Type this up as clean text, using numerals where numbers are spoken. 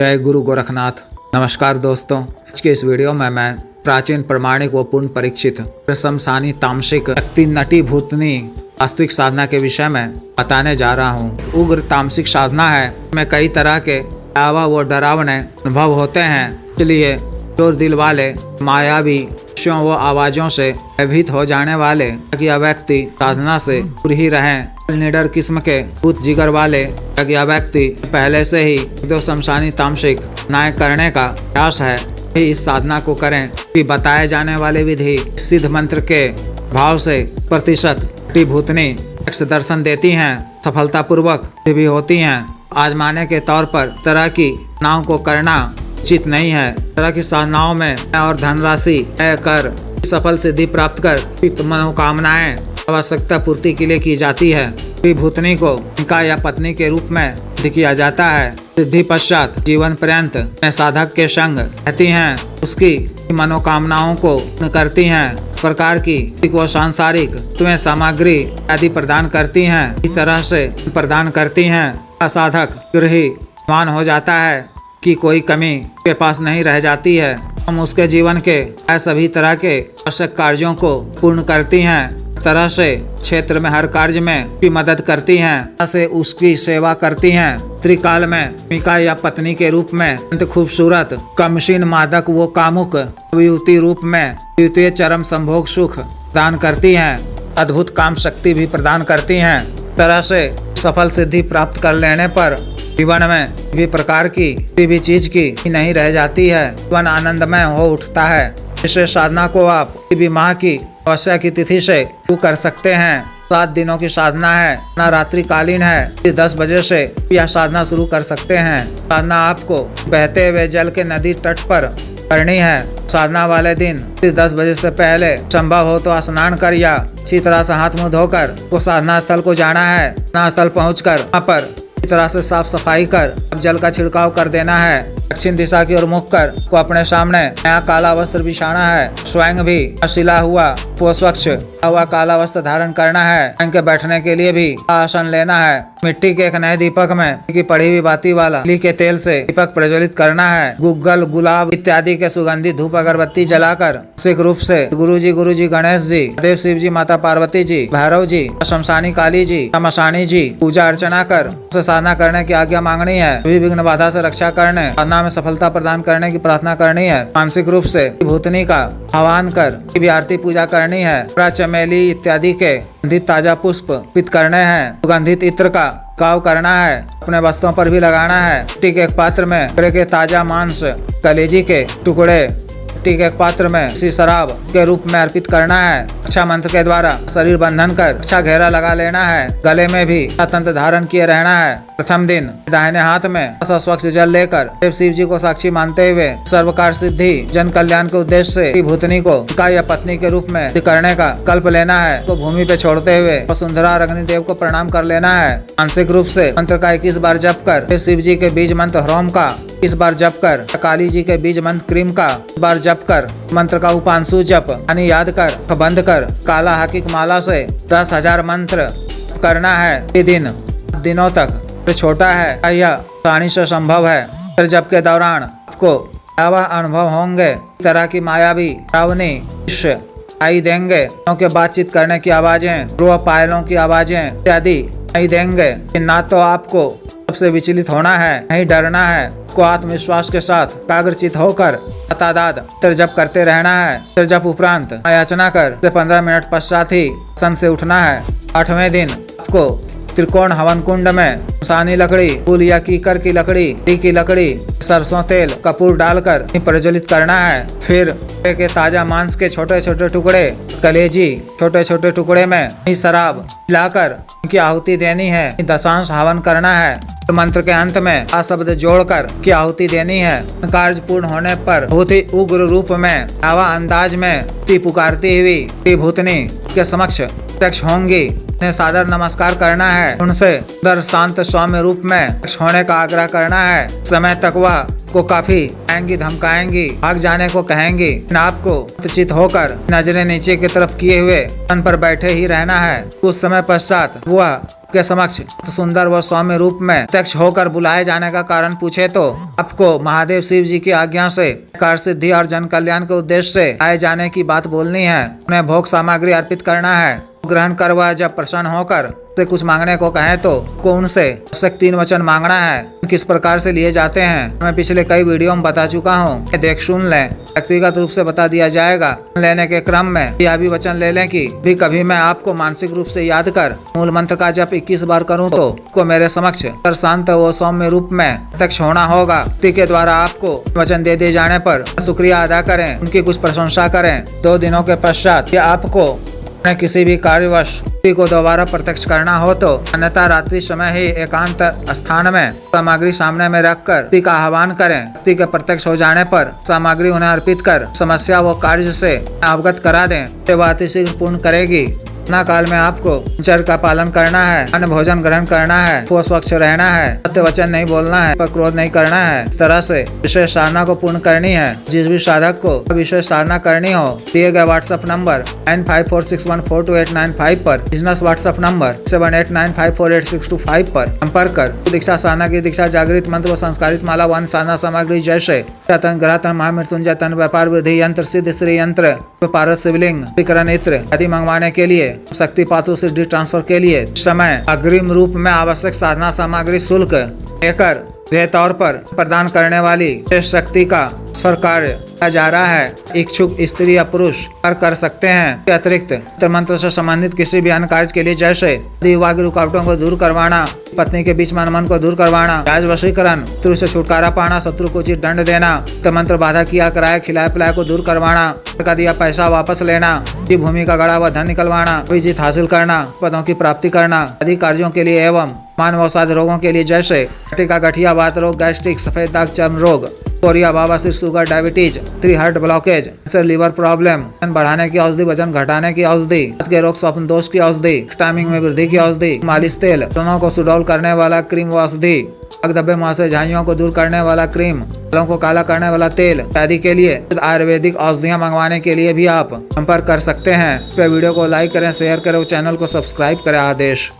जय गुरु गोरखनाथ। नमस्कार दोस्तों, आज के इस वीडियो में मैं प्राचीन प्रमाणिक व पूर्ण परीक्षित प्रशंसानी तामसिक शक्ति नटी भूतनी वास्तविक साधना के विषय में बताने जा रहा हूँ। उग्र तामसिक साधना है में कई तरह के आवा व डरावने अनुभव होते हैं, इसलिए चोर दिल वाले मायावी विषयों व आवाजों से भयभीत हो जाने वाले ताकि व्यक्ति साधना से दूर ही रहें। निडर किस्म के भूत जिगर वाले ताकि व्यक्ति पहले से ही दो शमशानी तामसिक न्याय करने का प्रयास है, इस साधना को करें कि बताए जाने वाले विधि सिद्ध मंत्र के भाव से प्रतिशत भूतनी दर्शन देती हैं, सफलतापूर्वक भी होती हैं। आजमाने के तौर पर तरह की नाव को करना उचित नहीं है। तरह की साधनाओं में और धनराशि कर सफल सिद्धि प्राप्त कर मनोकामनाएं आवश्यकता पूर्ति के लिए की जाती है। भूतनी को पिता या पत्नी के रूप में सिद्ध किया जाता है। सिद्धि पश्चात जीवन पर्यंत में साधक के संग रहती हैं, उसकी मनोकामनाओं को पूर्ण करती हैं। इस प्रकार की वो सांसारिक तुम्हें सामग्री आदि प्रदान करती हैं, इस तरह से प्रदान करती हैं। साधक ही मान हो जाता है कि कोई कमी के पास नहीं रह जाती है। हम उसके जीवन के सभी तरह के आवश्यक कार्यों को पूर्ण करती हैं, तरह से क्षेत्र में हर कार्य में भी मदद करती हैं, से उसकी सेवा करती हैं। त्रिकाल में मिका या पत्नी के रूप में अत्यंत खूबसूरत कमशीन मादक वो कामुक युवती रूप में द्वितीय चरम संभोग सुख दान करती हैं, अद्भुत काम शक्ति भी प्रदान करती हैं। तरह से सफल सिद्धि प्राप्त कर लेने पर जीवन में भी प्रकार की किसी भी चीज की नहीं रह जाती है, जीवन आनंदमय हो उठता है। इस साधना को आप किसी भी माह की अमावस्या की तिथि से शुरू कर सकते हैं। 7 दिनों की साधना है, ना रात्रि कालीन है। 10 बजे से यह साधना शुरू कर सकते हैं। साधना आपको बहते हुए जल के नदी तट पर करनी है। साधना वाले दिन 10 बजे से पहले संभव हो तो स्नान कर या अच्छी तरह से हाथ मुंह धोकर वो साधना स्थल को जाना है। साधना स्थल पहुँचकर वहाँ पर तरह से साफ सफाई कर जल का छिड़काव कर देना है। दक्षिण दिशा की ओर मुख कर को अपने सामने नया काला वस्त्र बिछाना है। स्वयं भी सिला हुआ स्वच्छ हुआ काला वस्त्र धारण करना है। स्वयं के बैठने के लिए भी आसन लेना है। मिट्टी के एक नए दीपक में की पड़ी हुई बाती वाला तिल के तेल से दीपक प्रज्वलित करना है। गुग्गल गुलाब इत्यादि के सुगंधित धूप अगरबत्ती जलाकर मानसिक रूप से गुरु जी गणेश जी देव शिव जी माता पार्वती जी भैरव जी शमशानी काली जी शमशानी जी पूजा अर्चना कर साधना करने की आज्ञा मांगनी है। सभी विघ्न बाधा से रक्षा करने साधना में सफलता प्रदान करने की प्रार्थना करनी है। मानसिक रूप से भूतनी का आह्वान कर आरती पूजा करनी है। चमेली इत्यादि के सुगंधित ताजा पुष्प अर्पित करने हैं। सुगंधित इत्र का काव करना है, अपने वस्त्रों पर भी लगाना है। मिट्टी के एक पात्र में बकरे के ताजा मांस कलेजी के टुकड़े मिट्टी के एक पात्र में इसी शराब के रूप में अर्पित करना है। अच्छा मंत्र के द्वारा शरीर बंधन कर अच्छा घेरा लगा लेना है। गले में भी तंत्र धारण किए रहना है। प्रथम दिन दाहिने हाथ में स्वच्छ जल लेकर देव शिव जी को साक्षी मानते हुए सर्वकार सिद्धि जन कल्याण के उद्देश्य से भूतनी को पिता या पत्नी के रूप में करने का कल्प लेना है। को भूमि पे छोड़ते हुए वसुंधरा और अग्निदेव को प्रणाम कर लेना है। मानसिक रूप से मंत्र का 21 बार जप कर देव शिव जी के बीज मंत्र ह्रोम का 21 बार जप कर, काली जी के बीज मंत्र क्रीम का बार जप कर, मंत्र का उपांशु जप यानी याद कर बंद कर काला हकीक माला से 10,000 मंत्र करना है। दिनों तक तो छोटा है यह आसानी से संभव है। फिर जप के दौरान आपको क्या अनुभव होंगे, तरह की मायावी रावनी आई देंगे, क्योंकि बातचीत करने की आवाजें ध्रुव पायलों की आवाजें इत्यादि आई देंगे। ना तो आपको सबसे विचलित होना है, नहीं डरना है। को आत्मविश्वास के साथ एकाग्रचित होकर तादाद जप करते रहना है। फिर जप उपरांत याचना कर 15 मिनट पश्चात ही सन से उठना है। 8वें दिन आपको त्रिकोण हवन कुंड में सानी लकड़ी फूल या कीकर की लकड़ी सरसों तेल कपूर डालकर प्रज्वलित करना है। फिर के ताजा मांस के छोटे छोटे टुकड़े कलेजी छोटे छोटे टुकड़े में शराब मिलाकर उनकी आहुति देनी है। दशांश हवन करना है। मंत्र के अंत में आ शब्द जोड़कर की आहुति देनी है। कार्य पूर्ण होने पर बहुत ही उग्र रूप में आवा अंदाज में पुकारती हुई भूतनी के समक्ष प्रत्यक्ष होंगी। उन्हें सादर नमस्कार करना है। उनसे दर शांत सौम्य रूप में होने का आग्रह करना है। समय तक वह को काफी आएंगी धमकाएंगी, भाग जाने को कहेंगी। आपको चित होकर नजरें नीचे की तरफ किए हुए तन पर बैठे ही रहना है। कुछ समय पश्चात वह के समक्ष सुंदर व सौम्य रूप में प्रत्यक्ष होकर बुलाए जाने का कारण पूछे तो आपको महादेव शिव जी की आज्ञा से कार्य सिद्धि और जन कल्याण के उद्देश्य से आए जाने की बात बोलनी है। उन्हें भोग सामग्री अर्पित करना है। ग्रहण कर वह जब प्रसन्न होकर से कुछ मांगने को कहे तो उनसे 3 वचन मांगना है। किस प्रकार से लिए जाते हैं मैं पिछले कई वीडियो में बता चुका हूँ, देख सुन लें। व्यक्तिगत रूप से बता दिया जाएगा। लेने के क्रम में यह भी वचन ले लें कि भी कभी मैं आपको मानसिक रूप से याद कर मूल मंत्र का जप 21 बार करूं तो को मेरे समक्ष शांत व सौम्य रूप में प्रत्यक्ष होना होगा। व्यक्ति के द्वारा आपको वचन दे दिए जाने पर शुक्रिया अदा करें, उनकी कुछ प्रशंसा करें। 2 दिनों के पश्चात या आपको किसी भी कार्यवश को दोबारा प्रत्यक्ष करना हो तो अन्यथा रात्रि समय ही एकांत स्थान में सामग्री सामने में रखकर व्यक्ति का आह्वान करें। व्यक्ति के प्रत्यक्ष हो जाने पर सामग्री उन्हें अर्पित कर समस्या व कार्य से अवगत करा दें। वह अतिशीघ्र पूर्ण करेगी। ना काल में आपको चर का पालन करना है, अन्न भोजन ग्रहण करना है, वो स्वच्छ रहना है, सत्य वचन नहीं बोलना है, पर क्रोध नहीं करना है। इस तरह से विशेष साधना को पूर्ण करनी है। जिस भी साधक को विशेष साधना करनी हो दिए गए व्हाट्सएप नंबर 9546142895 पर, बिजनेस व्हाट्सएप नंबर 78954862 पर संपर्क कर दीक्षा साधना की दीक्षा, जागृत मंत्र व संस्कारित माला व साधना सामग्री जैसे तन ग्रह तन महामृत्युंजय तन व्यापार वृद्धि यंत्र सिद्ध श्री यंत्र पारस शिवलिंग विकरण इत्र आदि मंगवाने के लिए शक्ति पातु सिद्धि ट्रांसफर के लिए समय अग्रिम रूप में आवश्यक साधना सामग्री शुल्क लेकर देह तौर पर प्रदान करने वाली शेष शक्ति का स्वर कार्य किया जा रहा है। इच्छुक स्त्री या पुरुष कर सकते हैं। के अतिरिक्त मंत्र से संबंधित किसी भी अन्य कार्य के लिए जैसे विवाह की रुकावटों को दूर करवाना, पत्नी के बीच मन को दूर करवाना, राज वशीकरण, शत्रु से छुटकारा पाना, शत्रु को उचित दंड देना, मंत्र बाधा किया कराए खिलाए पिलाए को दूर करवाना, का दिया पैसा वापस लेना, भूमि का गड़ा हुआ धन निकलवाना, जीत हासिल करना, पदों की प्राप्ति करना आदि कार्यों के लिए एवं मानव अवसाद रोगों के लिए जैसे का गठिया वात रोग, गैस्ट्रिक, सफेद दाग, चर्म रोग, कोरिया, बवासीर, sugar, diabetes, 3 heart blockage, liver problem, वजन बढ़ाने की औषधि, वजन घटाने की औषधि, के रोग स्वप्न दोष की औषधि, टाइमिंग में वृद्धि की औषधि, मालिश तेल, दोनों को सुडौल करने वाला क्रीम व औषधि, धब्बे मुहासे झाइयों को दूर करने वाला क्रीम, बालों को काला करने वाला तेल आदि के लिए आयुर्वेदिक औषधियाँ मंगवाने के लिए भी आप संपर्क कर सकते हैं। वीडियो को लाइक करें, शेयर करें, चैनल को सब्सक्राइब करें। आदेश।